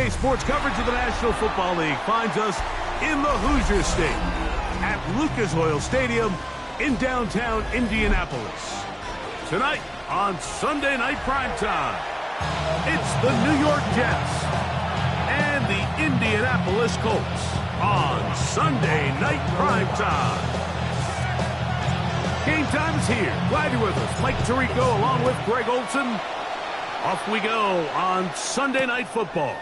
NBA sports coverage of the National Football League finds us in the Hoosier State at Lucas Oil Stadium in downtown Indianapolis. Tonight on Sunday Night Primetime, it's the New York Jets and the Indianapolis Colts on Sunday Night Primetime. Game time is here. Glad you're with us. Mike Tirico along with Greg Olson. Off we go on Sunday Night Football.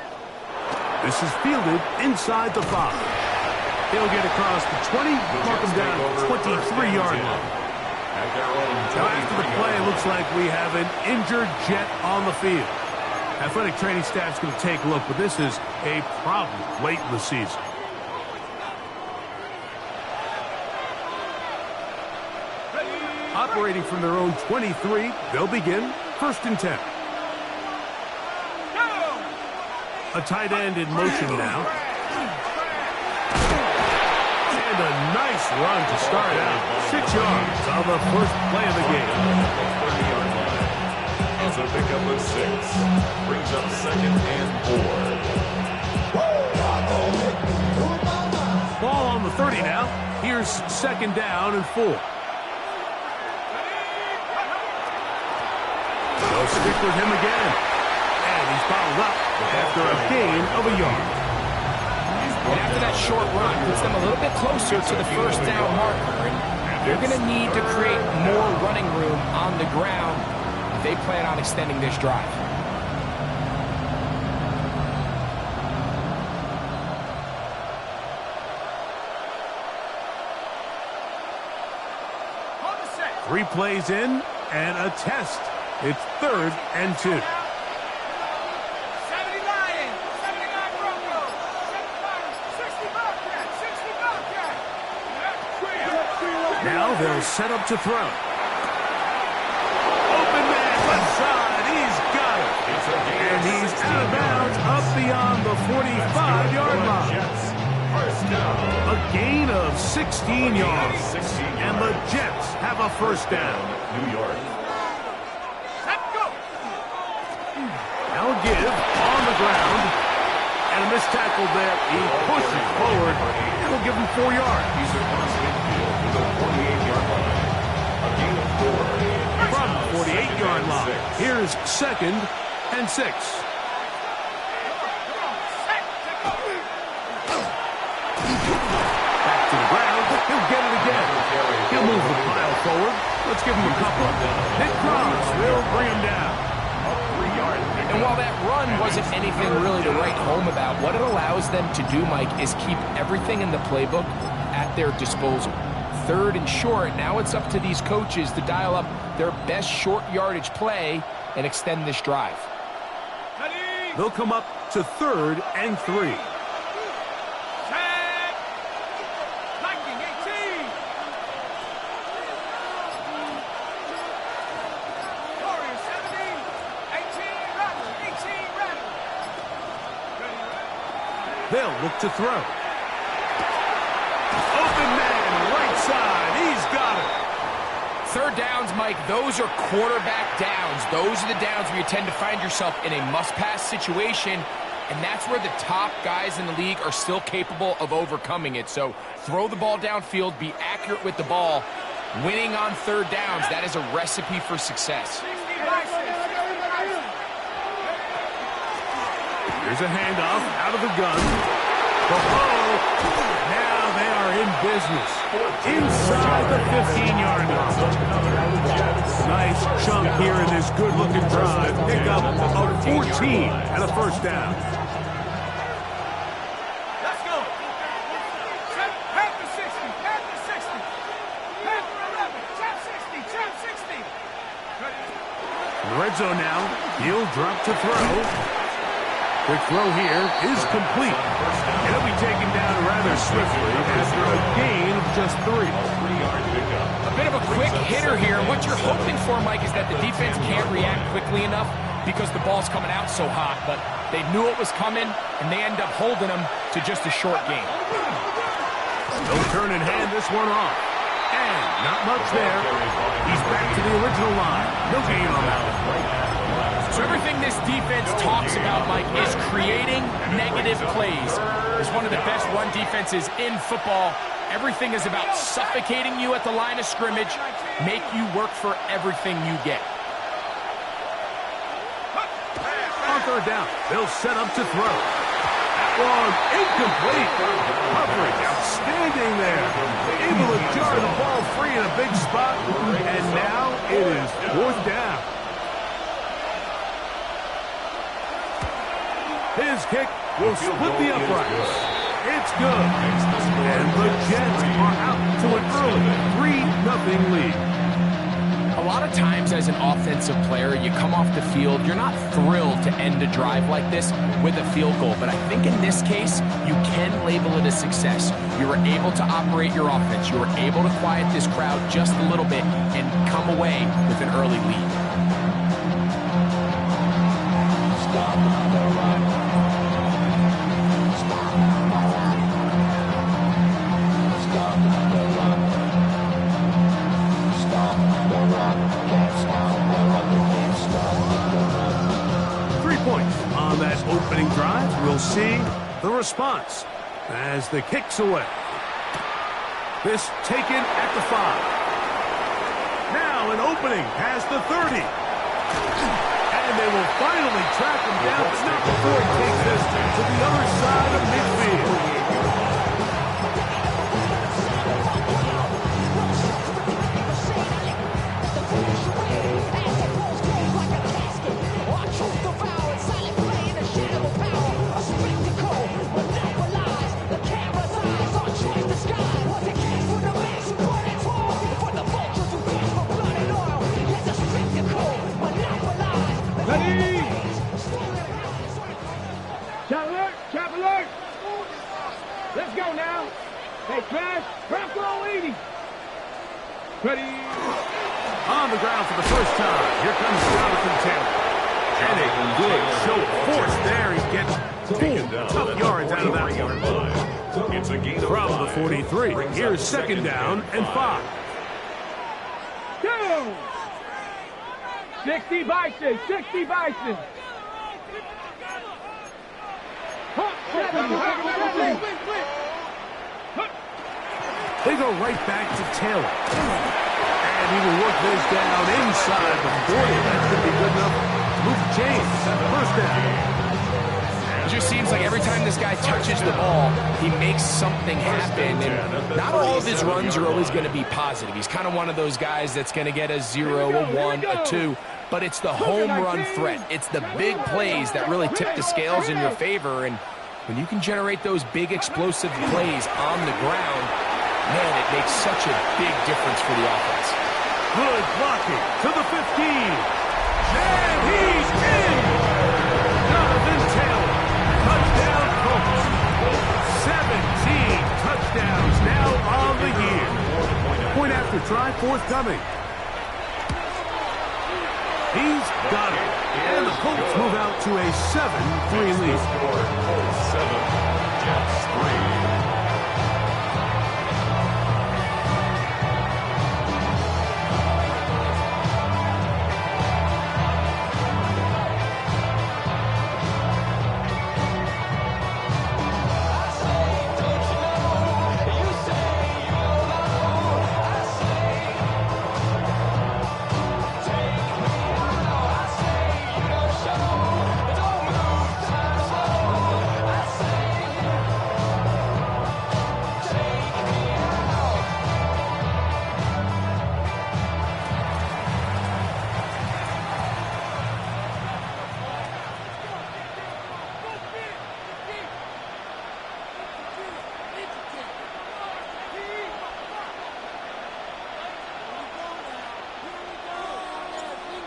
This is fielded inside the 5. He'll get across the 20, mark him down at the 23-yard line. Now after the play, it looks like we have an injured Jet on the field. Athletic training staff's going to take a look, but this is a problem late in the season. Operating from their own 23, they'll begin 1st and 10. A tight end in motion now. And a nice run to start out. 6 yards on the first play of the game. As a pickup of 6. Brings up 2nd and 4. Ball on the 30 now. Here's 2nd down and 4. They'll stick with him again. And he's fouled up after a gain of a yard. And after that short run, puts them a little bit closer to the 1st down marker. And they're going to need to create more running room on the ground if they plan on extending this drive. Three plays in and a test. It's 3rd and 2. Now they'll set up to throw. Open man, left side, he's got it. And he's out of bounds up beyond the 45-yard line. A gain of 16 yards. And the Jets have a 1st down. New York. Now give on the ground. And a missed tackle there. He pushes forward. And will give him 4 yards. He's across midfield to the 48-yard line. A gain of 4. From the 48-yard line. Here's 2nd and 6. Back to the ground. He'll get it again. He'll move the pile forward. Let's give him a couple. Nick Cross will bring him down. And while that run wasn't anything really to write home about, what it allows them to do, Mike, is keep everything in the playbook at their disposal. 3rd and short, now it's up to these coaches to dial up their best short yardage play and extend this drive. They'll come up to 3rd and 3. They'll look to throw. Open man, right side. He's got it. 3rd downs, Mike, those are quarterback downs. Those are the downs where you tend to find yourself in a must-pass situation, and that's where the top guys in the league are still capable of overcoming it. So throw the ball downfield, be accurate with the ball. Winning on 3rd downs, that is a recipe for success. Here's a handoff out of the gun. Now they are in business. Inside the 15-yard line. Nice chunk here in this good-looking drive. Pick up a 14 and a 1st down. Let's go. Half the 60. Half the 60. Half the 11. Chop 60. Chop 60. In the red zone now. He'll drop to throw. Quick throw here is complete. And it'll be taken down rather swiftly after a gain of just 3. A bit of a quick hitter here. What you're hoping for, Mike, is that the defense can't react quickly enough because the ball's coming out so hot. But they knew it was coming, and they end up holding them to just a short gain. They'll turn and hand this one off. And not much there. He's back to the original line. No gain on that one. So everything this defense talks about, Mike, is creating negative plays. It's one of the best run defenses in football. Everything is about suffocating you at the line of scrimmage, make you work for everything you get. On third down, they'll set up to throw. That one incomplete. Coverage outstanding there. Able to jar the ball free in a big spot. And now it is fourth down. His kick will split the uprights. It's good. And the Jets are out to an early 3-0 lead. A lot of times as an offensive player, you come off the field, you're not thrilled to end a drive like this with a field goal. But I think in this case, you can label it a success. You were able to operate your offense. You were able to quiet this crowd just a little bit and come away with an early lead. On that opening drive, we'll see the response as the kick's away. This taken at the 5. Now an opening past the 30. And they will finally track him down, but not before he takes this to the other side of midfield. Let's go now. Hey, Trash, drop roll 80. Ready? On the ground for the first time. Here comes Jonathan Taylor. And a good show of force there. He gets tough yards out of that one. It's a gain From the 43. Here's second down and 5. Go! 60 Bison, 60 Bison. They go right back to Taylor. And he will work this down inside the 40. That's going to be good enough to move the chains. First down. It just seems like every time this guy touches the ball, he makes something happen. And not all of his runs are always going to be positive. He's kind of one of those guys that's going to get a 0, a 1, a 2. But it's the home run threat. It's the big plays that really tip the scales in your favor. And when you can generate those big explosive plays on the ground, man, it makes such a big difference for the offense. Good blocking to the 15. And he's in. Jonathan Taylor. Touchdown Colts. 17 touchdowns now on the year. Point after try forthcoming. He's got it. And the Colts move out to a 7-3 lead. Colts 7, Jets 3.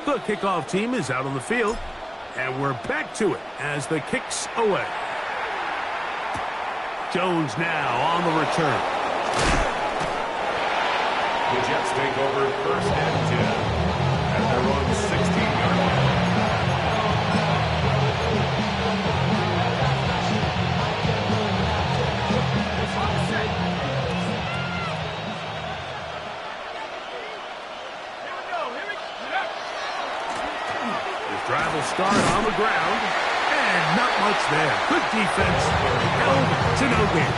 The kickoff team is out on the field, and we're back to it as the kick's away. Jones now on the return. The Jets take over first and 10 at their own 16-yard line. Drive They'll start on the ground. And not much there. Good defense. Held to no gain.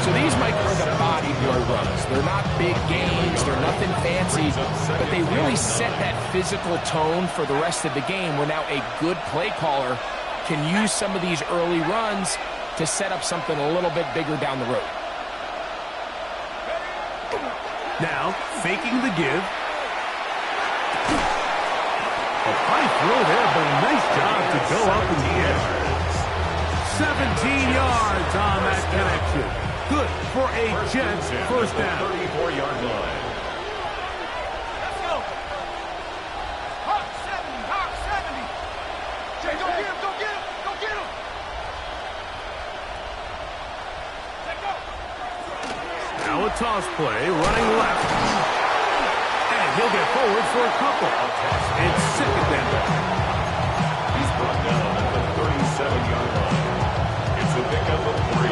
So these, Mike, are the body blow runs. They're not big gains. They're nothing fancy. But they really set that physical tone for the rest of the game where now a good play caller can use some of these early runs to set up something a little bit bigger down the road. Now, faking the give. A high throw there, but a nice job to go up in the air. 17 yards on that connection. Good for a Jets first down. 34-yard line. Let's go. Hawk 70, Hawk 70. Jay, go get him, go get him, go get him. Let go. Now a toss play, running left. And he'll get forward for a couple. It's second down. He's brought down at the 37-yard line. It's a pickup of 3.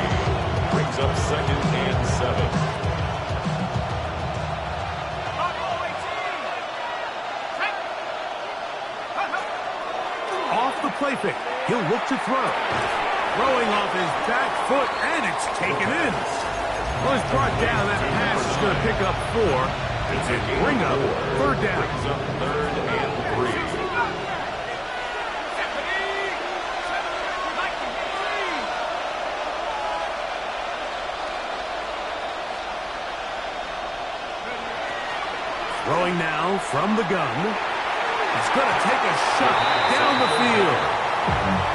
Brings up second and 7. Off the play fake. He'll look to throw. Throwing off his back foot, and it's taken in. Well, he's brought down. That pass is going to pick up 4. And bring up third down. Brings up third and 3. Throwing now from the gun. He's going to take a shot down the field.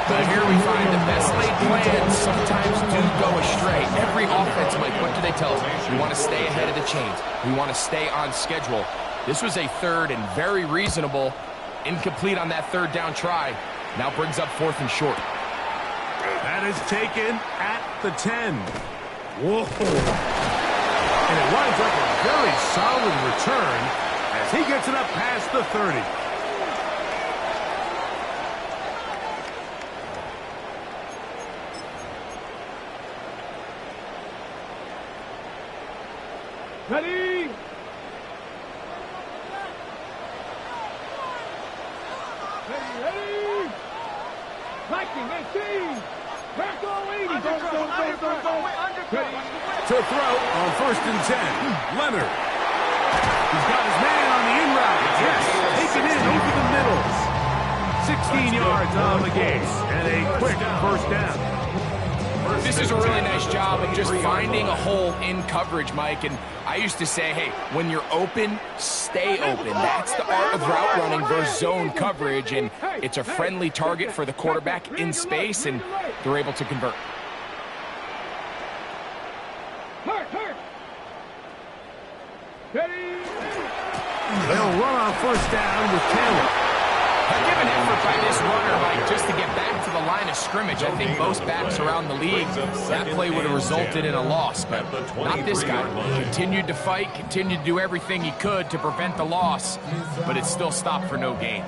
But here we find the best laid plans sometimes do go astray. Every offense, Mike, what do they tell us? We want to stay ahead of the chains. We want to stay on schedule. This was a third and very reasonable. Incomplete on that third down try. Now brings up 4th and short. That is taken at the 10. Whoa. And it winds up a very solid return as he gets it up past the 30. Ready? Ready? Viking 18. Back all 80. Go. To throw on 1st and 10. Leonard. He's got his man on the in route. Yes, taken in over the middle. 16 yards on the game. And a quick first down. This is a really nice job of just finding a hole in coverage, Mike. And I used to say, hey, when you're open, stay open. That's the art of route running versus zone coverage. And it's a friendly target for the quarterback in space, and they're able to convert. They'll run on first down with Taylor. A given effort by this runner, Mike, just to get back to the line of scrimmage. I think most backs around the league, that play would have resulted in a loss, but not this guy. Continued to fight, continued to do everything he could to prevent the loss, but it still stopped for no gain.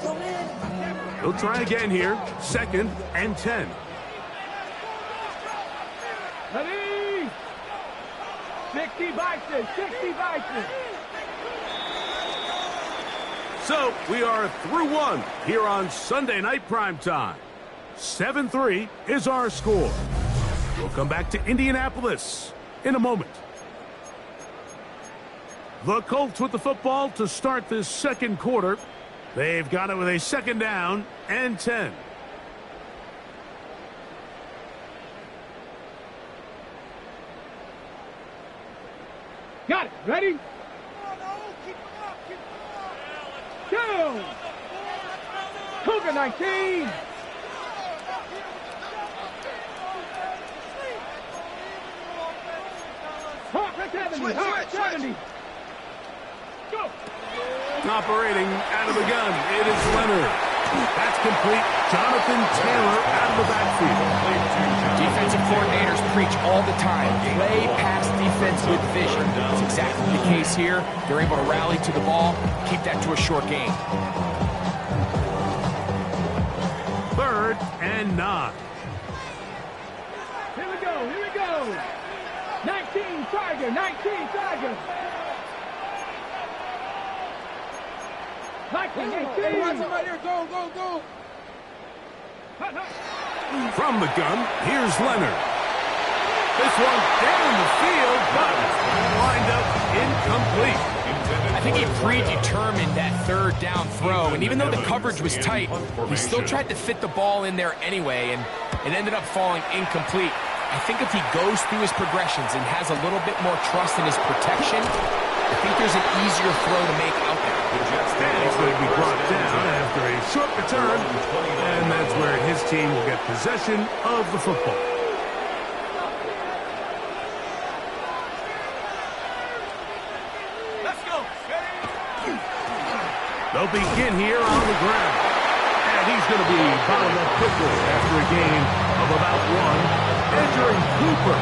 He'll try again here. 2nd and 10. Ready? 60 Bison, 60 Bison. So we are through one here on Sunday Night Primetime. 7-3 is our score. We'll come back to Indianapolis in a moment. The Colts with the football to start this second quarter. They've got it with a 2nd down and 10. Got it. Ready? Go! Cougar 19! Hawk 70! Hawk 70! Go! Operating out of the gun, it is Leonard. That's complete. Jonathan Taylor out of the backfield. Defensive coordinators preach all the time. Play pass defense with vision. That's exactly the case here. They're able to rally to the ball, keep that to a short gain. 3rd and 9. Here we go, here we go! 19 Tiger, 19 Tiger! 19, 18. Watch him right here. Go, go, go. From the gun, here's Leonard. This one down the field, but lined up incomplete. I think he predetermined that third down throw, and even though the coverage was tight, he still tried to fit the ball in there anyway, and it ended up falling incomplete. I think if he goes through his progressions and has a little bit more trust in his protection, I think there's an easier throw to make out there. And he's going to be brought down after a short return, and that's where his team will get possession of the football. Let's go. They'll begin here on the ground. And he's going to be bottled up quickly after a gain of about one. Entering Cooper.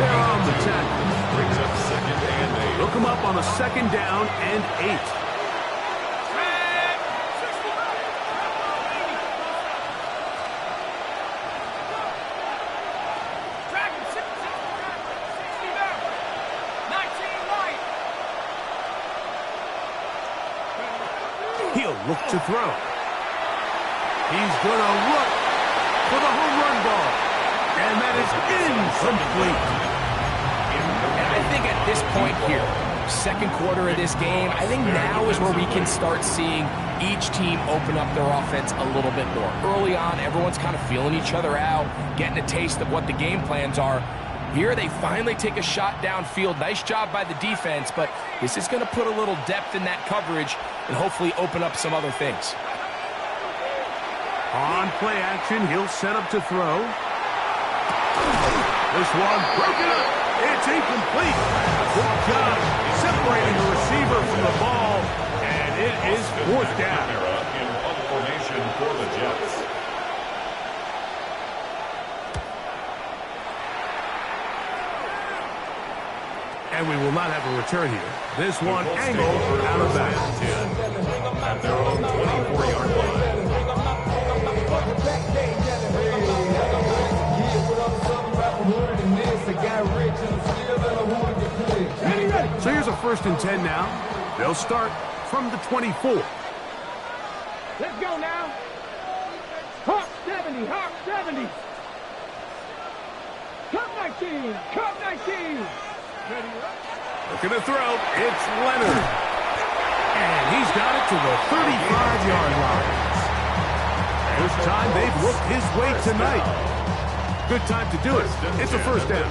They're on the tackle. Brings up second and 8. Look him up on a second down and 8. He'll look to throw. He's going to look for the home run ball. And that is incomplete. And I think at this point here, second quarter of this game, I think now is where we can start seeing each team open up their offense a little bit more. Early on, everyone's kind of feeling each other out, getting a taste of what the game plans are. Here they finally take a shot downfield. Nice job by the defense, but this is going to put a little depth in that coverage and hopefully open up some other things. On play action, he'll set up to throw. This one broken up. It's incomplete. Good job separating the receiver from the ball, and it is fourth down. In punt formation for the Jets. And we will not have a return here. This one angled out of bounds. 10 at their own 24-yard line. So here's a 1st and 10 now. They'll start from the 24. Let's go now. Hawk 70, Hawk 70. Cup 19, Cup 19. Looking to throw. It's Leonard. And he's got it to the 35-yard line. First time they've looked his way tonight. Good time to do it. It's a first down.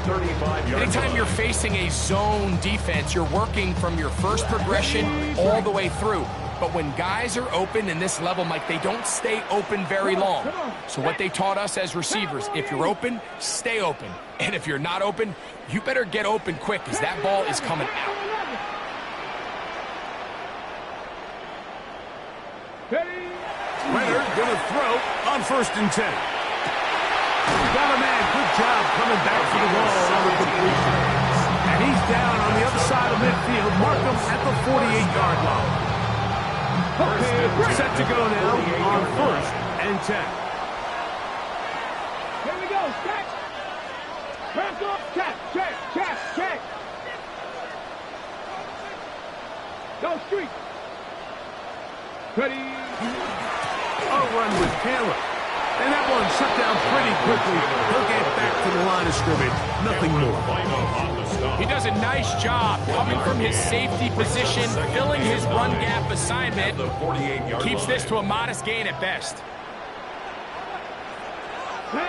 Anytime you're facing a zone defense, you're working from your first progression all the way through. But when guys are open in this level, Mike, they don't stay open very long. So what they taught us as receivers, if you're open, stay open. And if you're not open, you better get open quick because that ball is coming out. Leonard going to throw on 1st and 10. Got a man. Good job coming back for the ball on the completion. And he's down on the other side of midfield. Mark him at the 48-yard line. Okay, set to go now on 1st and 10. Here we go. Catch. Back up. Catch. Check. Check. Check. Go street. Ready. A run with Taylor. And that one shut down pretty quickly. He'll get back to the line of scrimmage. Nothing more. He does a nice job coming from his safety position, filling his run gap assignment. Keeps this to a modest gain at best. 10,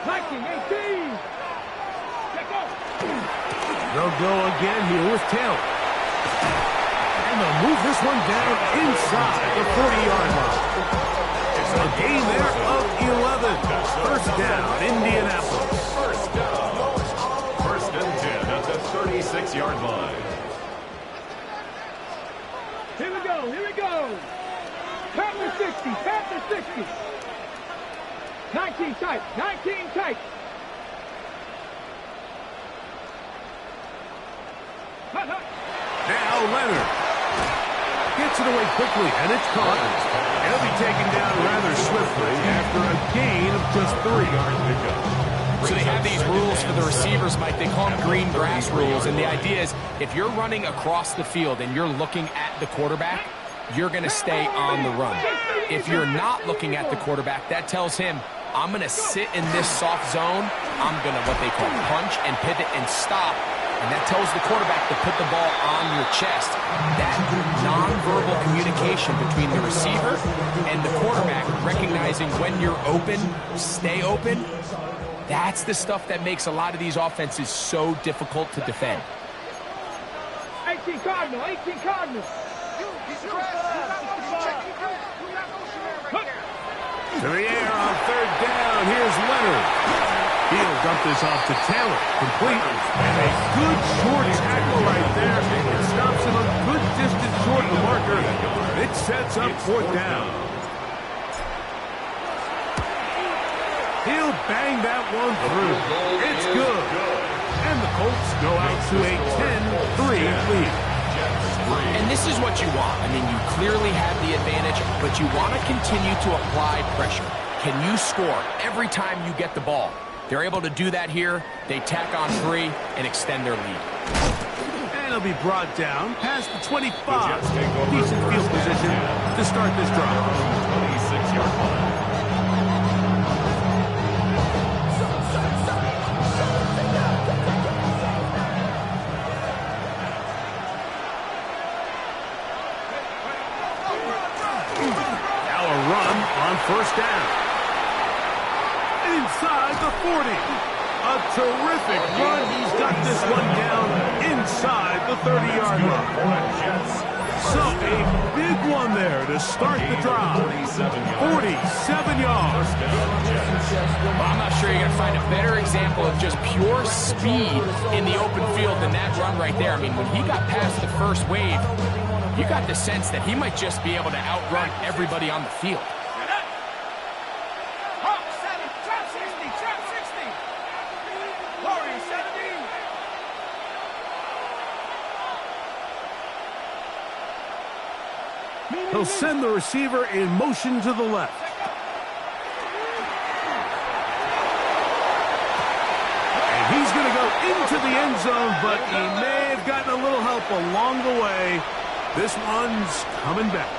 19, 18. Check go. They'll go again here with Taylor. And they'll move this one down inside the 40-yard line. A gain there of 11. First down, Indianapolis. First down. 1st and 10 at the 36-yard line. Here we go. Here we go. Panther 60. Panther 60. 19 tight. 19 tight. Now Leonard gets it away quickly, and it's caught. He'll be taken down rather swiftly after a gain of just 3. So they have these rules for the receivers, Mike. They call them green grass rules, and the idea is if you're running across the field and you're looking at the quarterback, you're going to stay on the run. If you're not looking at the quarterback, that tells him, I'm going to sit in this soft zone. I'm going to what they call punch and pivot and stop. And that tells the quarterback to put the ball on your chest. That nonverbal communication between the receiver and the quarterback, recognizing when you're open, stay open, that's the stuff that makes a lot of these offenses so difficult to defend. 18 Cardinal, 18 Cardinal. To the air on third down. Here's Leonard. He'll dump this off to Taylor. Complete. And a good short tackle right there. It stops him a good distance short of the marker. It sets up fourth down. He'll bang that one through. It's good. And the Colts go out to a 10-3 lead. And this is what you want. I mean, you clearly have the advantage, but you want to continue to apply pressure. Can you score every time you get the ball? They're able to do that here. They tack on 3 and extend their lead. And he'll be brought down past the 25. Decent field position to start this drive. 26-yard line. First down. Inside the 40. A terrific run. He's got this one down inside the 30-yard line. So a big one there to start the drive. 47 yards. Well, I'm not sure you're going to find a better example of just pure speed in the open field than that run right there. I mean, when he got past the first wave, you got the sense that he might just be able to outrun everybody on the field. He'll send the receiver in motion to the left. And he's going to go into the end zone, but he may have gotten a little help along the way. This one's coming back.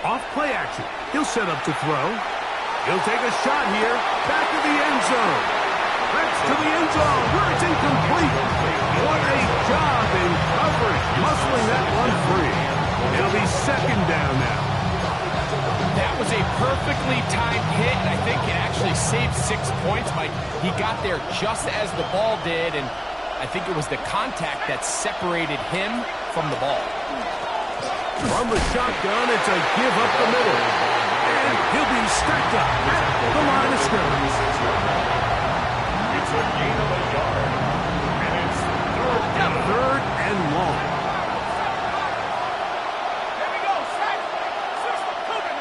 Off play action. He'll set up to throw. He'll take a shot here. Back to the end zone. That's to the end zone where it's incomplete. What a job in coverage. Muscling that one free. It'll be second down now. That was a perfectly timed hit, and I think it actually saved 6 points, Mike. He got there just as the ball did, and I think it was the contact that separated him from the ball. From the shotgun, it's a give up the middle. And he'll be stacked up at the line of scrimmage. It's a gain of a yard. And it's third and long. Here we go, set. System cover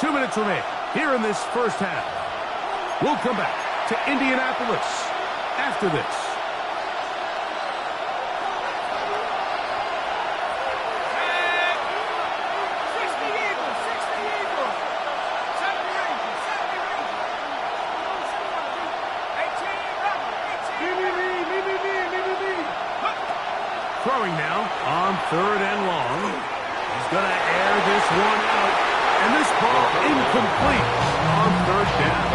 19. 2 minutes remain here in this first half. We'll come back to Indianapolis after this. Throwing now on third and long. He's going to air this one out. And this ball incomplete on third down.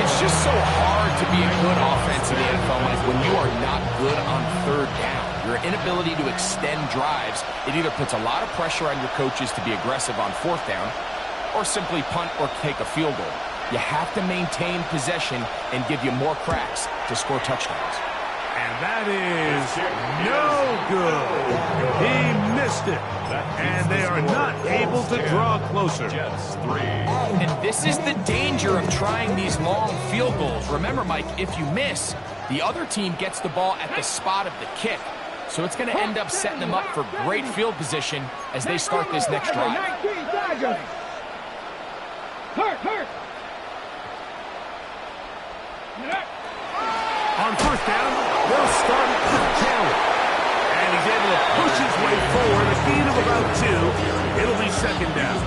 It's just so hard to be a good offense in the NFL, Mike, when you are not good on third down. Your inability to extend drives, it either puts a lot of pressure on your coaches to be aggressive on fourth down or simply punt or take a field goal. You have to maintain possession and give you more cracks to score touchdowns. And that is no good. He missed it. And they are not able to draw closer. And this is the danger of trying these long field goals. Remember, Mike, if you miss, the other team gets the ball at the spot of the kick. So it's going to end up setting them up for great field position as they start this next drive. Hurt. On first down, they'll start with Taylor. And he's able to push his way forward gain of about 2. It'll be second down.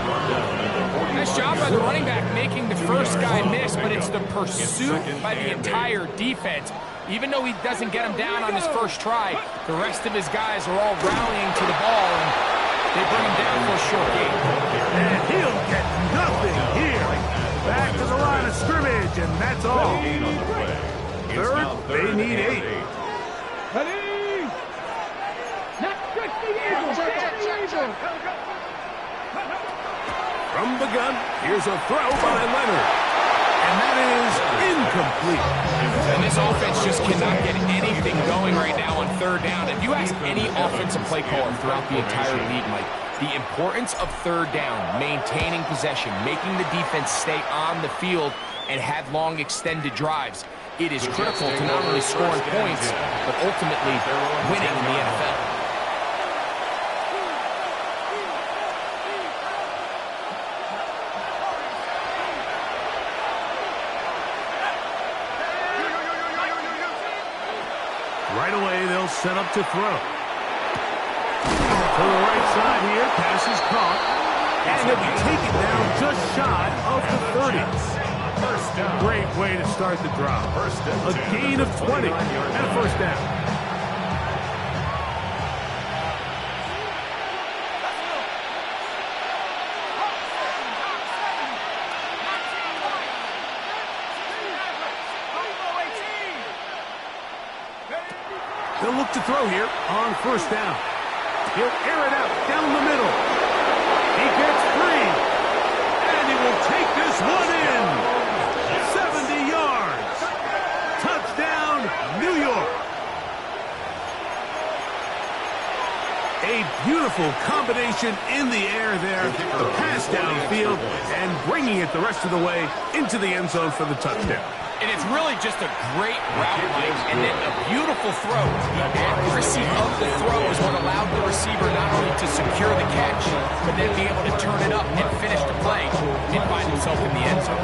Nice job by the running back making the first guy miss, but it's the pursuit by the entire defense. Even though he doesn't get him down on his first try, the rest of his guys are all rallying to the ball, and they bring him down for a short gain. And he'll get nothing here. Back to the line of scrimmage, and that's all. Third, they need 8. Ready? Next 60 Eagles. From the gun, here's a throw by Leonard. And that is incomplete. And this offense just cannot get anything going right now on third down. If you ask any offensive play caller throughout the entire league, Mike, the importance of third down, maintaining possession, making the defense stay on the field, and have long extended drives, it is critical to not only scoring points, but ultimately winning in the NFL. Right away, they'll set up to throw. To the right side here, pass is caught. And he'll be taken down just shy of the 30. First down. Great way to start the drive. A gain of 20 and a first down. They'll look to throw here on first down. He'll air it out down the middle. He gets free. And he will take this one in. 70 yards. Touchdown, New York. A beautiful combination in the air there. The pass downfield and bringing it the rest of the way into the end zone for the touchdown. And it's really just a great route, Mike, and then a beautiful throw. The accuracy of the throw is what allowed the receiver not only to secure the catch, but then be able to turn it up and finish the play and find himself in the end zone.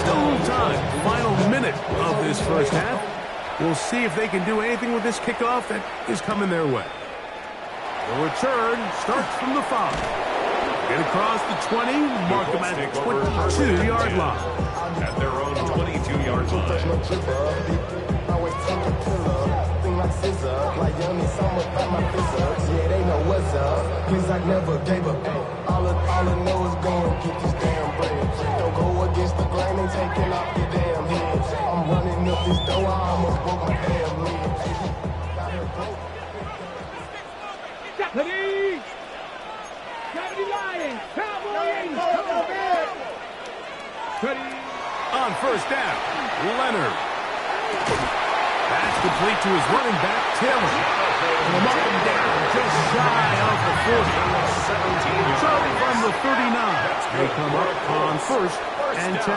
Still a little time. Final minute of this first half. We'll see if they can do anything with this kickoff that is coming their way. The return starts from the 5. Get across the 20, mark them at the 22-yard line. At their own 22-yard line. Please, I never gave up. All I know is go and get this damn bread. Don't go against the grain and taking off your damn head. I'm running up this door, I almost broke my damn leg. Ready? Cavity Lions. Cowboys. Ready? On first down, Leonard. Pass complete to his running back, Taylor. Mark him down just shy of the 40. So from the 39, they come up on first and 10.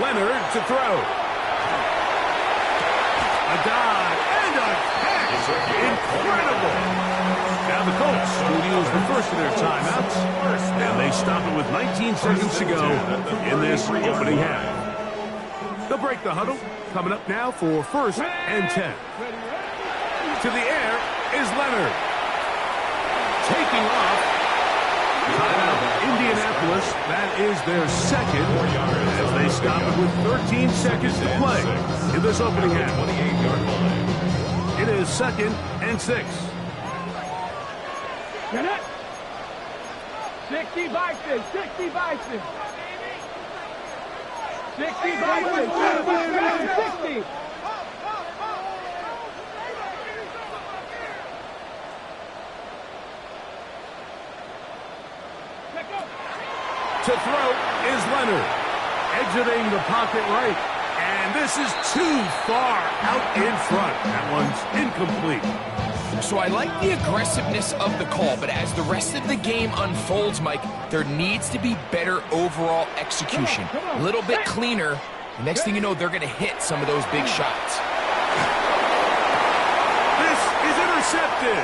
Leonard to throw. A dive and a catch. Incredible. Now the Colts will use the first of their timeouts, and they stop it with 19 seconds to go in this opening half. They'll break the huddle. Coming up now for first and 10. To the air is Leonard. Taking off. Timeout, Indianapolis. That is their second as they stop it with 13 seconds to play in this opening half. 28-yard line. It is second and 6. Get it. 60 Bison. 60 Bison. 60 Bison. 60. To throw is Leonard. Exiting the pocket right. And this is too far out in front. That one's incomplete. So I like the aggressiveness of the call, but as the rest of the game unfolds, Mike, there needs to be better overall execution. A little bit cleaner. Next thing you know, they're going to hit some of those big shots. This is intercepted.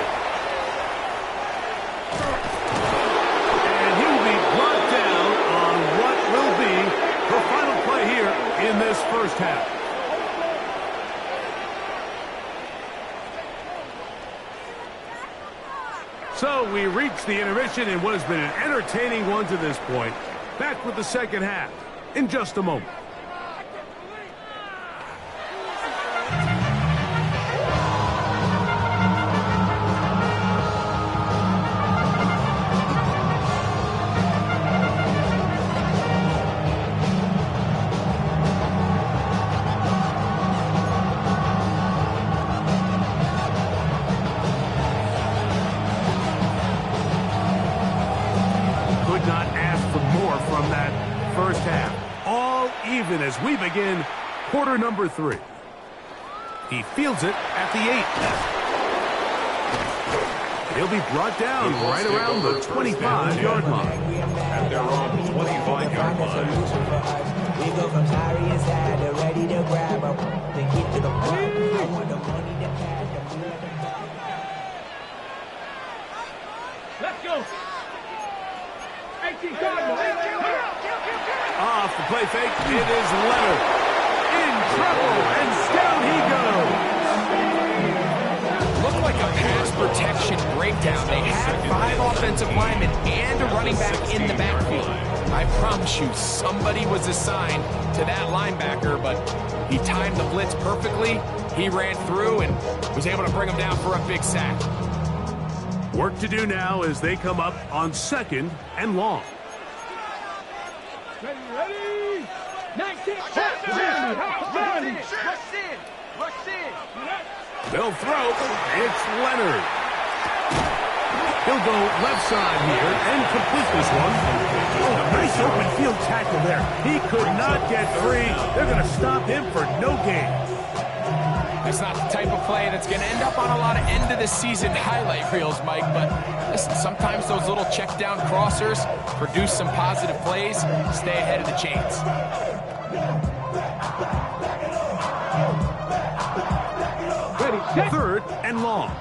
And he will be brought down on what will be the final play here in this first half. So we reach the intermission in what has been an entertaining one to this point. Back with the second half in just a moment. As we begin quarter number 3. He fields it at the 8. He'll be brought down right around the 25-yard line. At their own 25-yard line. We go from sorry inside to ready to grab up. Then get to the point. I want the money to pass. Let's go. 18 Cardinals. Off the play fake, it is Leonard. In trouble, and down he goes. Looked like a pass protection breakdown. They had 5 offensive linemen and a running back in the backfield. I promise you, somebody was assigned to that linebacker, but he timed the blitz perfectly. He ran through and was able to bring him down for a big sack. Work to do now as they come up on 2nd and long. Ready? 19. Rush in. They'll throw. It's Leonard. He'll go left side here and complete this one. Oh, nice open field tackle there. He could not get free. They're going to stop him for no gain. That's not the type of play that's going to end up on a lot of end-of-the-season highlight reels, Mike, but listen, sometimes those little check-down crossers produce some positive plays. Stay ahead of the chains. Ready, 3rd and long.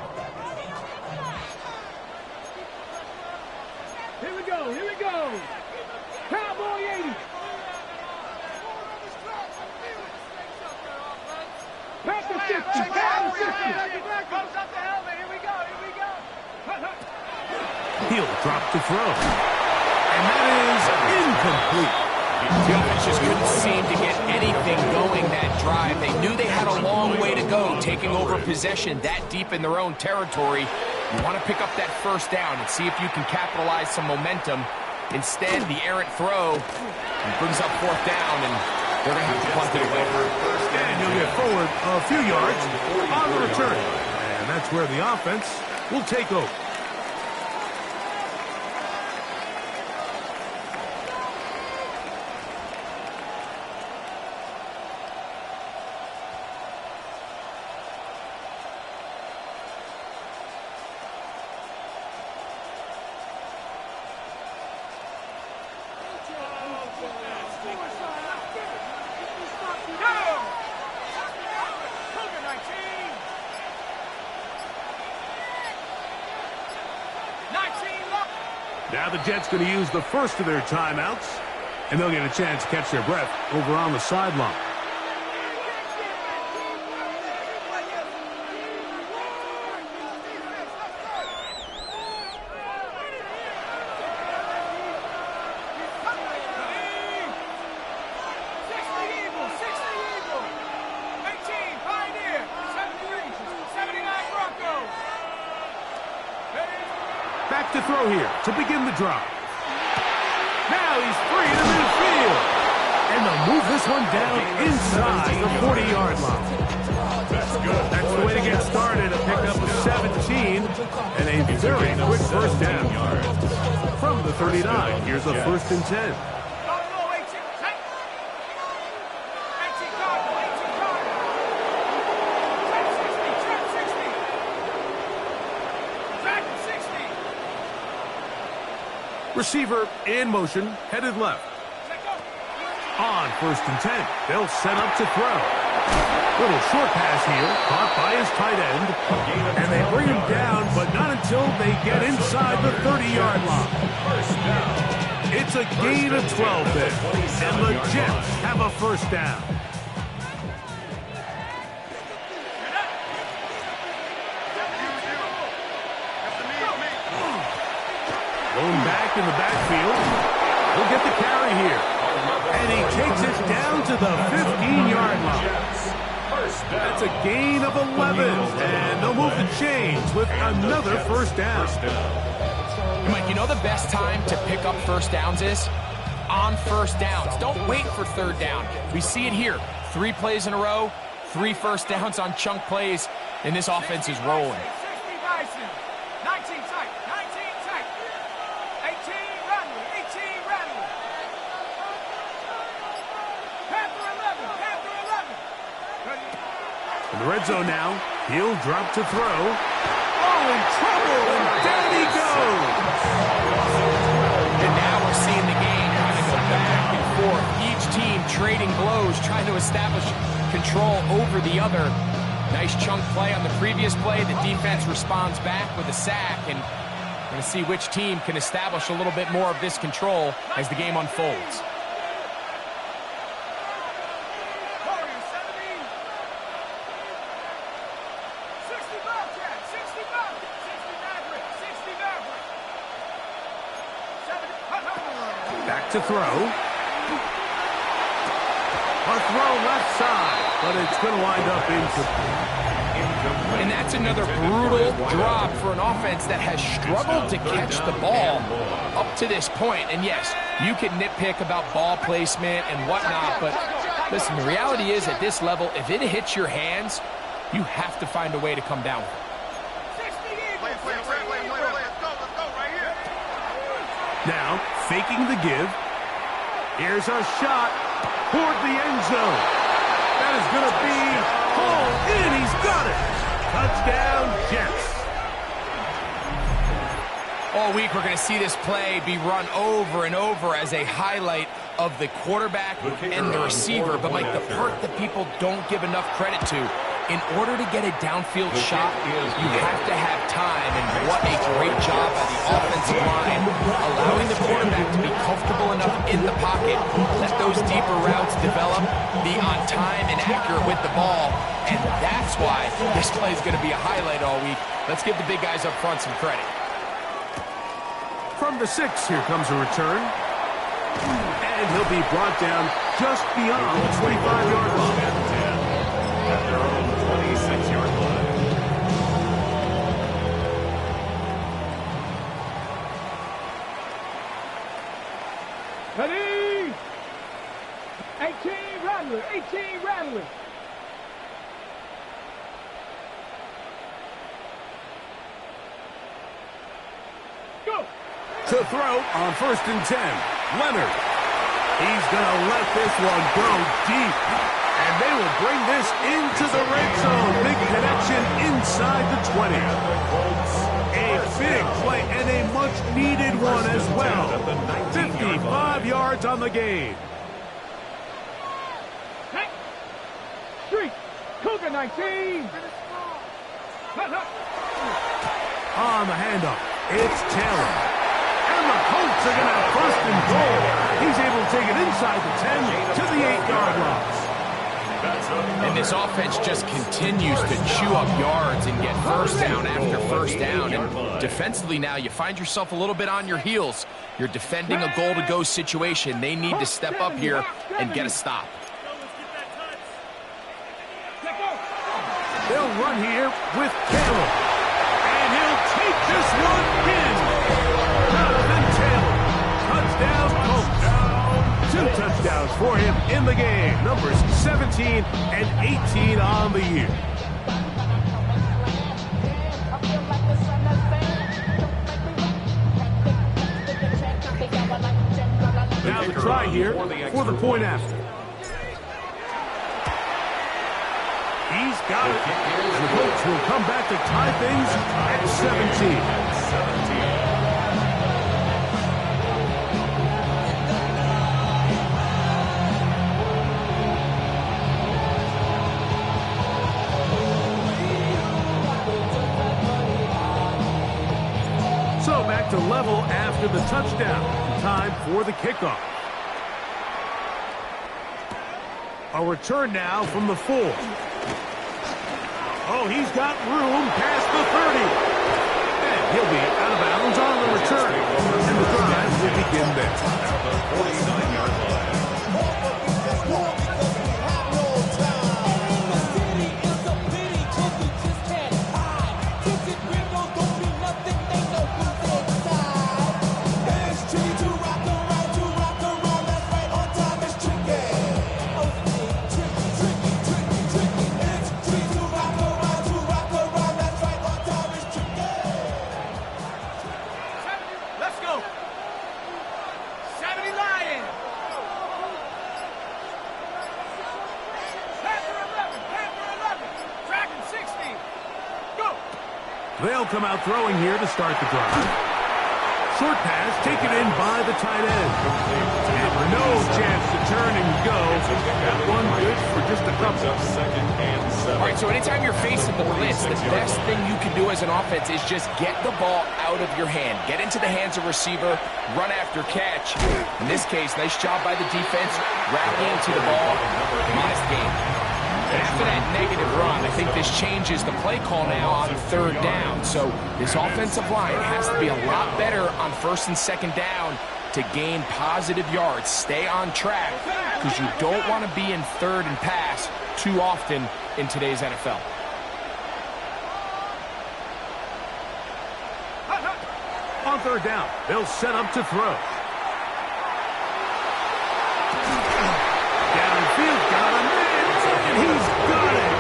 Here we go. Cowboy 80. Back to 50. Back to 50. Comes up the helmet. Here we go. He'll drop to throw. And that is incomplete. The offense just couldn't seem to get anything going that drive. They knew they had a long way to go, taking over possession that deep in their own territory. You want to pick up that first down and see if you can capitalize some momentum. Instead, the errant throw brings up 4th down, and they're going to have to punt it away. And he'll get forward a few yards on the return. And that's where the offense will take over. Now the Jets going to use the first of their timeouts, and they'll get a chance to catch their breath over on the sideline. Back to throw here to begin the drive. Now he's free in the midfield. And they'll move this one down inside the 40-yard line. That's good. That's the way to get started. A pickup of 17 and a very quick first down. From the 39, here's a 1st and 10. Receiver in motion, headed left. On 1st and 10, they'll set up to throw. Little short pass here, caught by his tight end. And they bring him down, but not until they get inside the 30-yard line. It's a gain of 12 there, and the Jets have a first down. back in the backfield. He'll get the carry here. And he takes it down to the 15-yard line. That's a gain of 11. And they'll move the chains with another first down. Mike, you know the best time to pick up first downs is? On first downs. Don't wait for third down. We see it here. 3 plays in a row, 3 first downs on chunk plays, and this offense is rolling. 60 Dyson, 19 tight, 19 tight, 18 Randall, 18 Randall. Panther 11, Panther 11. In the red zone now, he'll drop to throw. Oh, in trouble, and down he goes. And now we're seeing the game kind of go back and forth. Each team trading blows, trying to establish control over the other. Nice chunk play on the previous play. The defense responds back with a sack, and we're going to see which team can establish a little bit more of this control as the game unfolds. Warriors 70. 60 Bobcat, 60 Bobcat, 60 Maverick, 60 Maverick. 70. Back to throw. A throw left side, but it's going to wind up incomplete. And that's another brutal drop for an offense that has struggled to catch the ball up to this point. And yes, you can nitpick about ball placement and whatnot, but listen, the reality is at this level, if it hits your hands, you have to find a way to come down with it. 60 Eagles. Let's go right here. Now, faking the give. Here's a shot toward the end zone. That is going to be hauled in. He's got it. Touchdown, Jets. All week, we're going to see this play be run over and over as a highlight of the quarterback and the receiver. But, Mike, the part that people don't give enough credit to, in order to get a downfield shot, you have to have time. And what a great job by the offensive line, allowing the quarterback to be comfortable enough in the pocket, let those deeper routes develop, be on time and accurate with the ball. And that's why this play is going to be a highlight all week. Let's give the big guys up front some credit. From the 6, here comes a return. And he'll be brought down just beyond the 25-yard line. At their own 26-yard line. Ready? 18 Randall, 18 Randall. Go. To throw on 1st and 10. Leonard. He's going to let this one go deep. And they will bring this into the red zone. Big connection inside the 20. A big play and a much-needed one as well. 55 yards on the game. Hey. Street. Cougar 19. On the handoff, it's Taylor. And the Colts are going to have 1st and goal. He's able to take it inside the 10 to the 8-yard line. And this offense just continues to chew up yards and get first down after first down. And defensively now, you find yourself a little bit on your heels. You're defending a goal-to-go situation. They need to step up here and get a stop. They'll run here with Taylor. And he'll take this one in. Jonathan Taylor. Touchdown, Colts. 2 touchdowns for him in the game. Numbers 17 and 18 on the year. Now the try here for the point after. He's got it. And the Colts will come back to tie things at 17. So back to level after the touchdown. Time for the kickoff. A return now from the 4. Oh, he's got room past the 30. And he'll be out of bounds on the return. And the drive will begin there. At the 49-yard line. Let's go. 70 Lions. Panther 11. Panther 11. Dragon 60. Go. They'll come out throwing here to start the drive. Short pass taken in by the tight end. And no chance to turn and go. That one good for just a couple. Up second and 7. All right, so anytime you're facing the blitz, the best thing you can do as an offense is just get the ball out of your hand. Get into the hands of receiver, run after catch. In this case, nice job by the defense, rallying to the ball. Nice game. After that negative run, I think this changes the play call now on third down. So this offensive line has to be a lot better on first and second down to gain positive yards. Stay on track because you don't want to be in third and pass too often in today's NFL. On third down, they'll set up to throw. Downfield, got him in, and he's got it.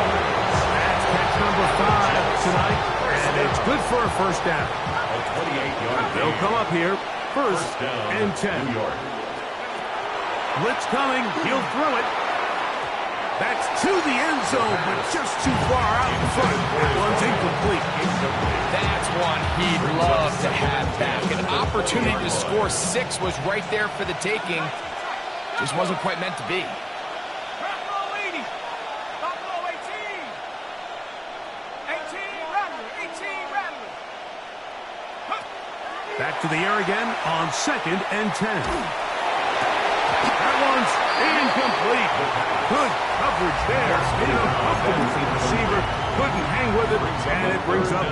That's catch number 5 tonight, and it's good for a first down. A 28-yard They'll come up here, first and 10. New York. Blitz coming, he'll throw it. That's to the end zone, but just too far out in front. That one's incomplete. That's one he'd love to have back. An opportunity to score 6 was right there for the taking. Just wasn't quite meant to be. Buffalo 80. Buffalo 18. 18 Rattler. 18 Rattler. Back to the air again on second and 10. That one's incomplete. Good coverage there. In a comfortable receiver. Couldn't hang with it, and it brings up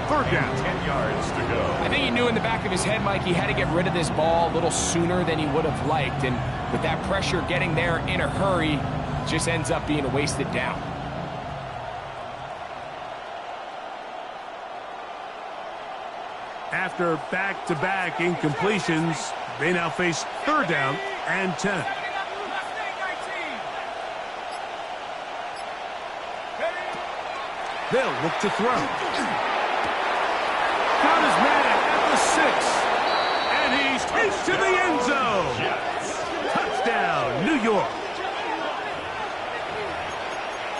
third down. 10 yards to go. I think he knew in the back of his head, Mike, he had to get rid of this ball a little sooner than he would have liked. And with that pressure getting there in a hurry, just ends up being a wasted down. After back-to-back incompletions, they now face third down and 10. They'll look to throw. Got his man at the 6. And he's into the end zone. Touchdown, New York.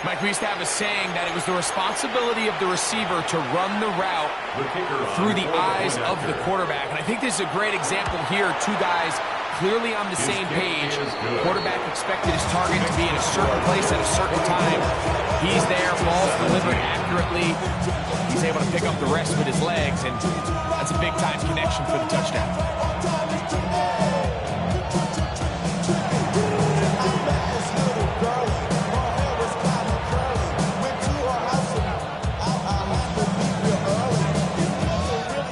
Mike, we used to have a saying that it was the responsibility of the receiver to run the route through the eyes of the quarterback. And I think this is a great example here. Two guys clearly on the same page. Quarterback expected his target to be in a certain place at a certain time. He's there, ball's delivered accurately. He's able to pick up the rest with his legs, and that's a big-time connection for the touchdown.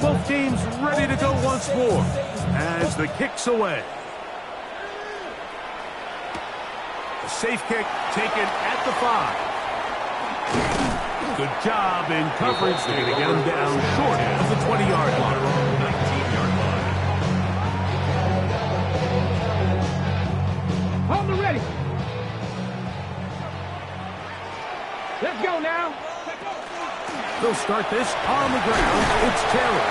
Both teams ready to go once more as the kick's away. A safe kick taken at the 5. Good job in coverage. They're going to get him down short of the 20-yard line. 19-yard line. Hold the ready. Let's go now. They'll start this on the ground. It's Taylor.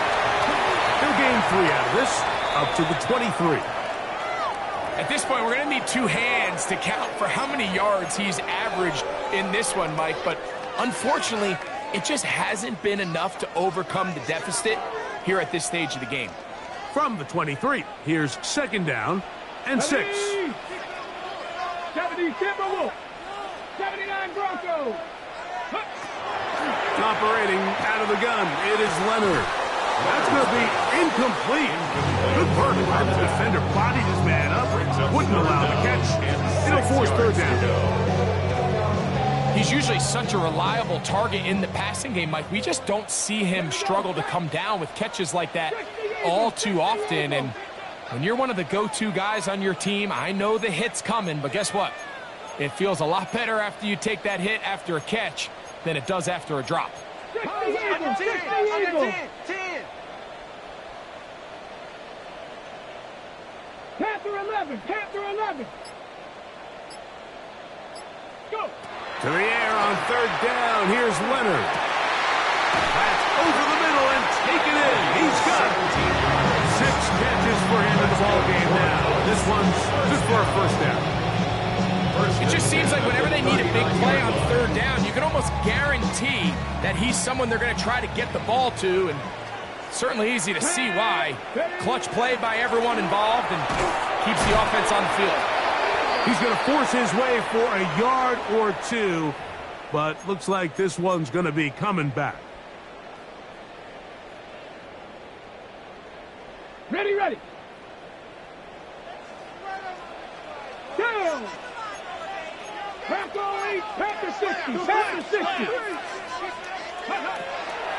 They'll gain 3 out of this, up to the 23. At this point, we're going to need 2 hands to count for how many yards he's averaged in this one, Mike. But unfortunately, it just hasn't been enough to overcome the deficit here at this stage of the game. From the 23, here's second down and 6. 70 Timberwolves. 79 Broncos. Operating out of the gun, it is Leonard. That's going to be incomplete. Good work by the defender. Bodied his man up. Wouldn't allow the catch. It'll force third down. He's usually such a reliable target in the passing game, Mike. We just don't see him struggle to come down with catches like that all too often. And When you're one of the go-to guys on your team, I know the hit's coming, but guess what? It feels a lot better after you take that hit after a catch than it does after a drop. 60 Eagle, 60 Eagle. 10. Panther 11, Panther 11. Go. To the air on third down. Here's Leonard. That's over the middle and taken in. He's got 6 catches for him in the ballgame now. This one's just for a first down. It just seems like whenever they need a big play on third down, you can almost guarantee that he's someone they're going to try to get the ball to, and certainly easy to see why. Clutch play by everyone involved and keeps the offense on the field. He's going to force his way for a yard or two, but looks like this one's going to be coming back. Ready, ready. Down. Panther 8, Panther 60, Panther 60.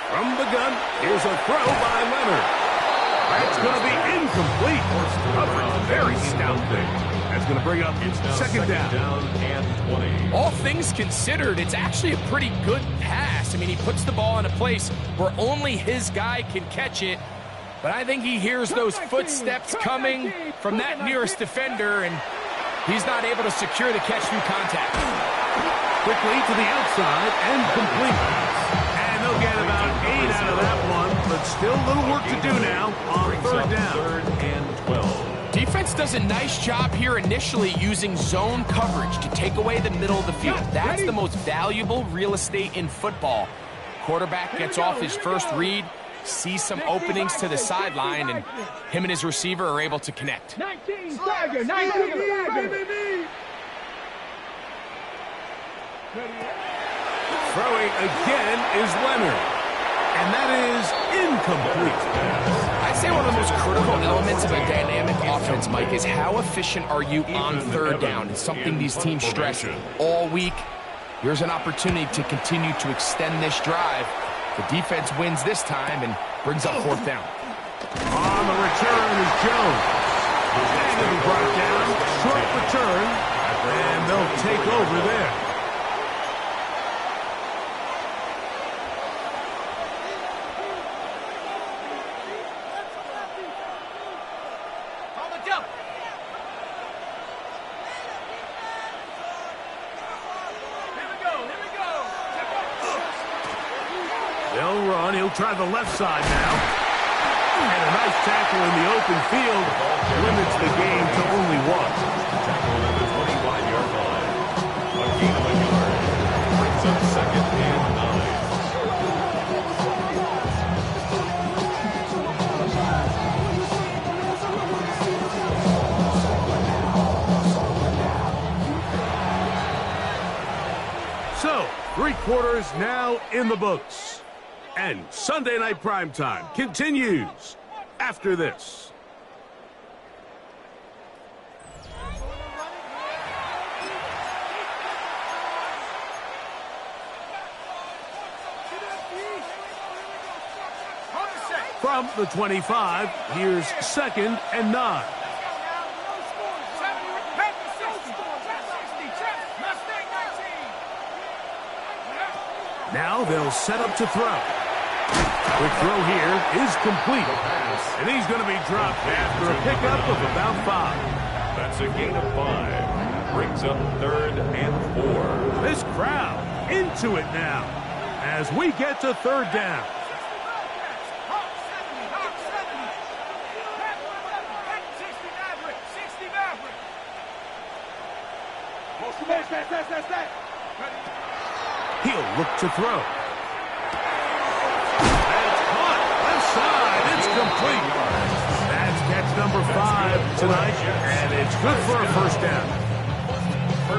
From the gun, here's a throw by Leonard. That's going to be incomplete. Coverage very stout thing. That's going to bring up second down and 20. All things considered, it's actually a pretty good pass. I mean, he puts the ball in a place where only his guy can catch it. But I think he hears those footsteps coming from that nearest defender, and he's not able to secure the catch through contact. quickly to the outside and complete. And they'll get about 8 out of that one, but still a little work to do now on third down. Third and 12. Defense does a nice job here initially using zone coverage to take away the middle of the field. That's the most valuable real estate in football. Quarterback gets off his first read, sees some openings to the sideline, and him and his receiver are able to connect. 19 Tiger, 19 Tiger. Throwing again is Leonard, and that is incomplete. I'd say one of the most critical elements of a dynamic offense, Mike, is how efficient are you on third down. It's something these teams stress all week. Here's an opportunity to continue to extend this drive. The defense wins this time and brings up fourth down. On the return is Jones. And it'll be brought down. Short return, and they'll take over there. They'll run. He'll try the left side now. And a nice tackle in the open field limits the game to only one. Tackle at the 25-yard line. A gain of a yard. Brings up second and 9. So, 3 quarters now in the books. And Sunday Night Primetime continues after this. From the 25, here's second and 9. Now they'll set up to throw. Quick throw here is complete. And he's going to be dropped after a pickup of about 5. That's a gain of 5. Brings up third and 4. This crowd into it now as we get to third down. He'll look to throw. That's caught. Left side. It's complete. That's catch number 5 tonight, and it's good for a first down.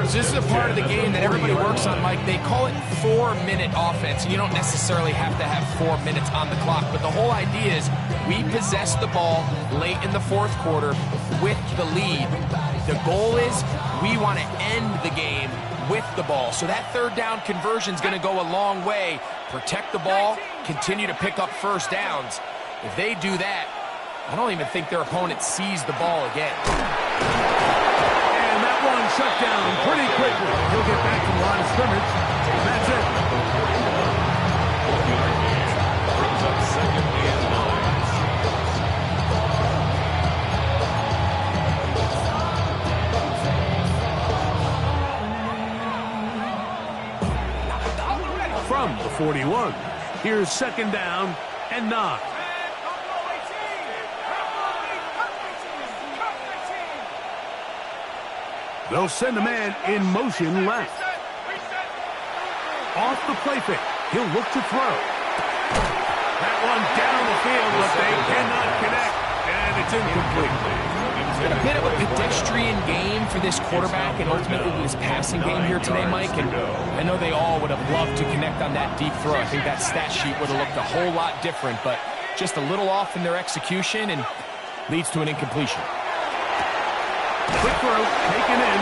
This is a part of the game that everybody works on, Mike. They call it 4-minute offense, and you don't necessarily have to have 4 minutes on the clock, but the whole idea is we possess the ball late in the fourth quarter with the lead. The goal is we want to end the game with the ball. So that third down conversion is going to go a long way. Protect the ball, continue to pick up first downs. If they do that, I don't even think their opponent sees the ball again. And that one shut down pretty quickly. He'll get back to the line of scrimmage. That's it. Brings up second and 9. From the 41, here's second down and 9. They'll send a man in motion left. Off the play fake. He'll look to throw. That one down the field, but they cannot connect, and it's incomplete. It's been a bit of a pedestrian game for this quarterback and ultimately this passing game here today, Mike. And I know they all would have loved to connect on that deep throw. I think that stat sheet would have looked a whole lot different, but just a little off in their execution and leads to an incompletion. Quick throw, taken in.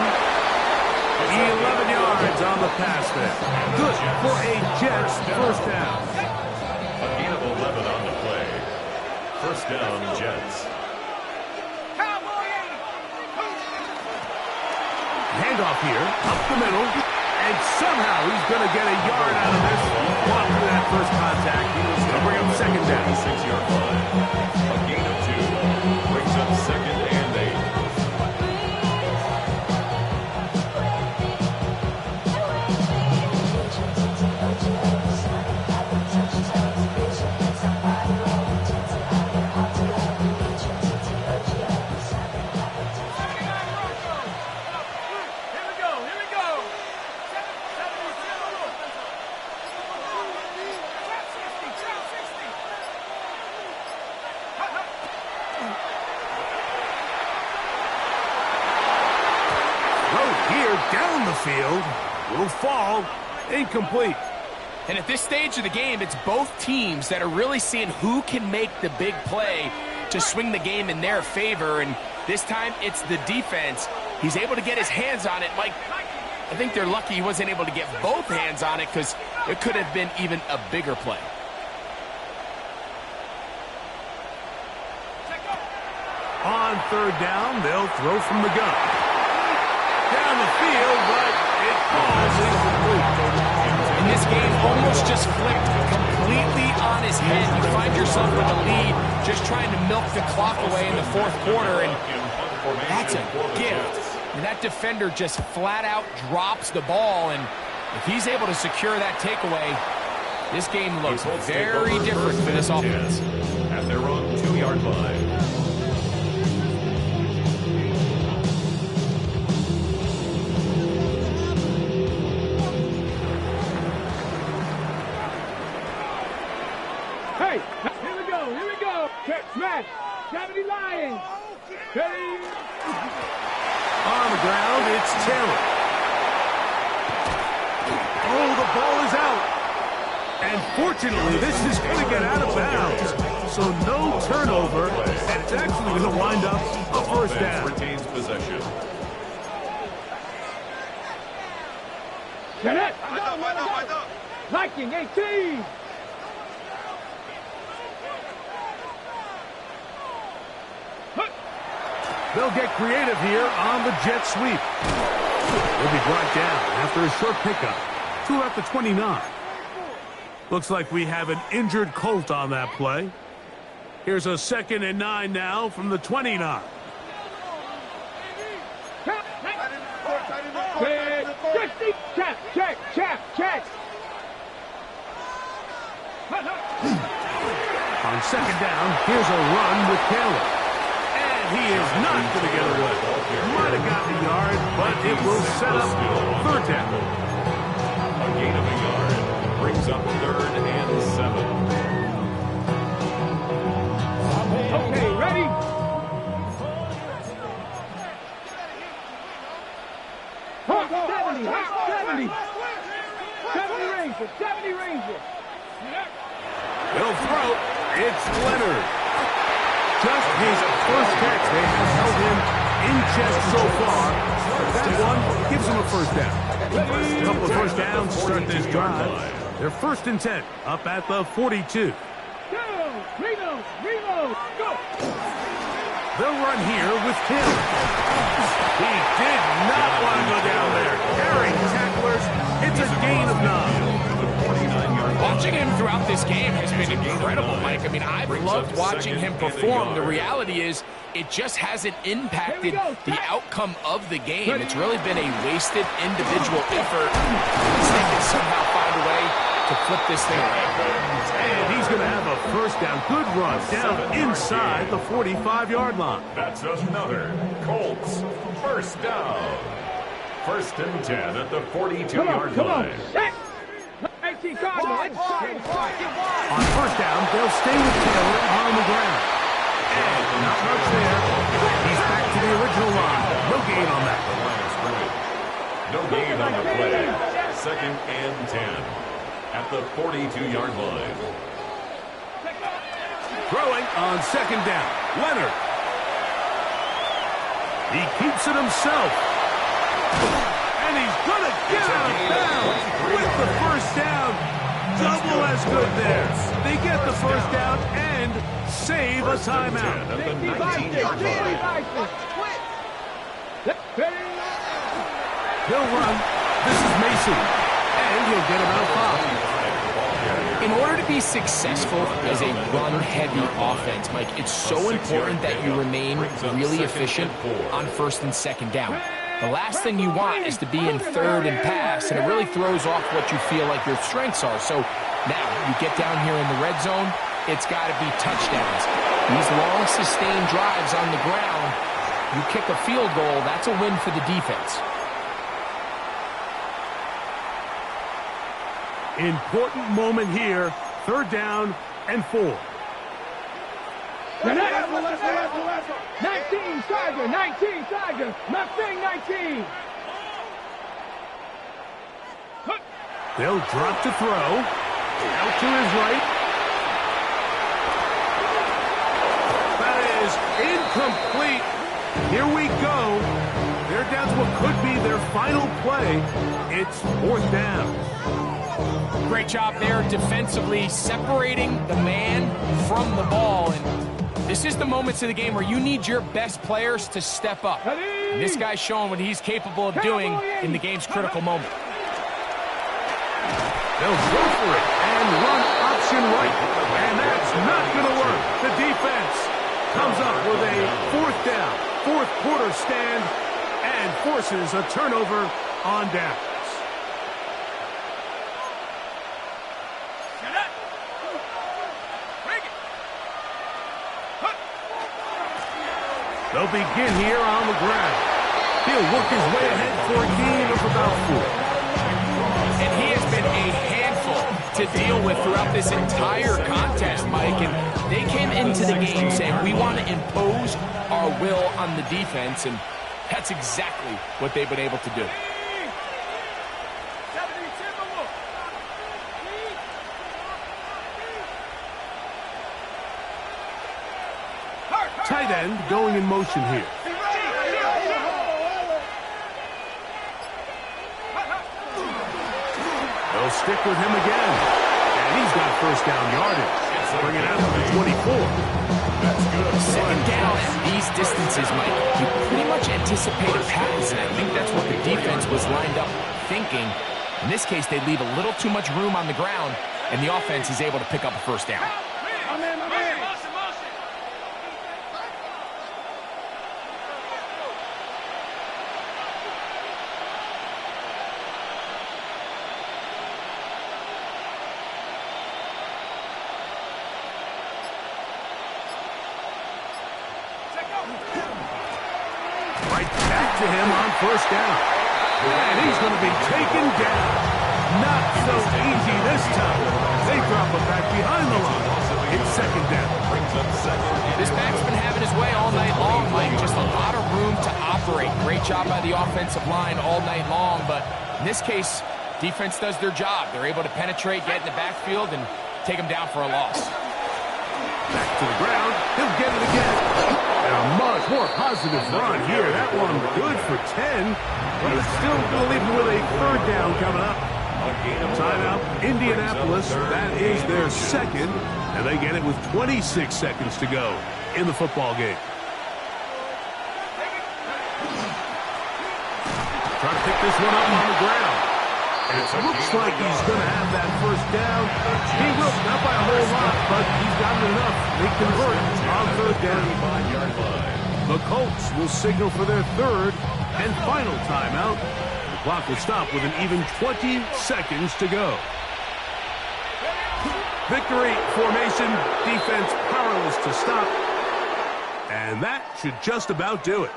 11 yards on the pass there. Good for a Jets first down. A gain of 11 on the play. First down, Jets. Handoff here, up the middle, and somehow he's going to get a yard out of this. Walk through that first contact. He'll bring up second down. 6-yard line. A gain of 2. Brings up second and 8. Down the field, will fall, incomplete. And at this stage of the game, it's both teams that are really seeing who can make the big play to swing the game in their favor. And this time, it's the defense. He's able to get his hands on it. Mike, I think they're lucky he wasn't able to get both hands on it because it could have been even a bigger play. On third down, they'll throw from the gun. Down the field, but it falls incomplete. And this game almost just flipped completely on his head. You find yourself with a lead, just trying to milk the clock away in the fourth quarter, and that's a gift. And that defender just flat out drops the ball, and if he's able to secure that takeaway, this game looks very different for this offense. At their own 2-yard line. Hey, here we go. Catch, smash. 70 Lions. Hey. On the ground, it's Taylor. Oh, the ball is out. And fortunately, this is going to get out of bounds. So no turnover, and it's actually going to wind up a first down. Retains possession. Get it. Viking 18. They'll get creative here on the jet sweep. Will be brought down after a short pickup to about the 29. Looks like we have an injured Colt on that play. Here's a 2nd and 9 now from the 29. Check. On second down, here's a run with Taylor. He is not going to get away. Might have got the yard, but it will set up third down. A gain of a yard brings up 3rd and 7. Okay, ready? Hawk 70 Ranger. He'll throw. It's Leonard. Just his first catch. They have held him in check so far. That one gives him a first down. A couple of first downs to start this drive. They're 1st and 10, up at the 42. Reload, go! They'll run here with Hill. He did not want to go down there. Carrying tacklers. It's a gain of 9. Watching him throughout this game has been incredible, Mike. I mean, I've loved watching him perform. The reality is it just hasn't impacted the outcome of the game. It's really been a wasted individual effort. Unless they can somehow find a way to flip this thing around. And he's going to have a first down. Good run down inside the 45-yard line. That's another Colts first down. 1st and 10 at the 42-yard line. 19 Cardinals. On first down, they'll stay with Taylor on the ground. And not much there. He's back to the original line. No gain on that. No gain on the play. 2nd and 10 at the 42-yard line. Throwing on 2nd down. Leonard. He keeps it himself. And he's going to get out of bounds with the first down. Double as good there. They get the first down and save a timeout. At the 19-yard line. He'll run. This is Mason. And he'll get about 5. In order to be successful as a run-heavy offense, Mike, it's so important that you remain really efficient on 1st and 2nd down. The last thing you want is to be in 3rd and pass, and it really throws off what you feel like your strengths are. So now you get down here in the red zone, it's got to be touchdowns. These long, sustained drives on the ground, you kick a field goal, that's a win for the defense. Important moment here. 3rd down and 4. 19 Tiger. Nothing 19. They'll drop to throw. Out to his right. That is incomplete. Here we go. They're down to what could be their final play. It's 4th down. Great job there defensively, separating the man from the ball. And this is the moments of the game where you need your best players to step up. And this guy's showing what he's capable of doing in the game's critical moment. They'll go for it and run option right. And that's not going to work. The defense comes up with a 4th down, 4th quarter stand, and forces a turnover on down. They'll begin here on the ground. He'll work his way ahead for a gain of about 4. And he has been a handful to deal with throughout this entire contest, Mike. And they came into the game saying, we want to impose our will on the defense. And that's exactly what they've been able to do. Tight end going in motion here. They'll stick with him again. And he's got first down yardage. Bring it out to the 24. That's good. 2nd down at these distances, Mike, you pretty much anticipate a pass, and I think that's what the defense was lined up thinking. In this case, they leave a little too much room on the ground, and the offense is able to pick up a first down. Right back to him on first down. And he's going to be taken down. Not so easy this time. They drop him back behind the line. It's 2nd down. This back's been having his way all night long, Mike. Just a lot of room to operate. Great job by the offensive line all night long. But in this case, defense does their job. They're able to penetrate, get in the backfield, and take him down for a loss. Back to the ground. He'll get it again. And a much more positive run here. That one good for 10. But it's still going to leave him with a 3rd down coming up. Timeout, Indianapolis. That is their second, and they get it with 26 seconds to go in the football game. Trying to pick this one up on the ground. And it looks like he's going to have that first down. He will, not by a whole lot, but he's gotten enough. They convert on third down. The Colts will signal for their third and final timeout. The clock will stop with an even 20 seconds to go. Victory formation, defense powerless to stop. And that should just about do it.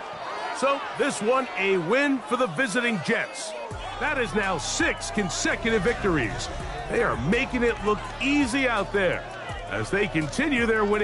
So this one a win for the visiting Jets. That is now 6 consecutive victories. They are making it look easy out there as they continue their winning.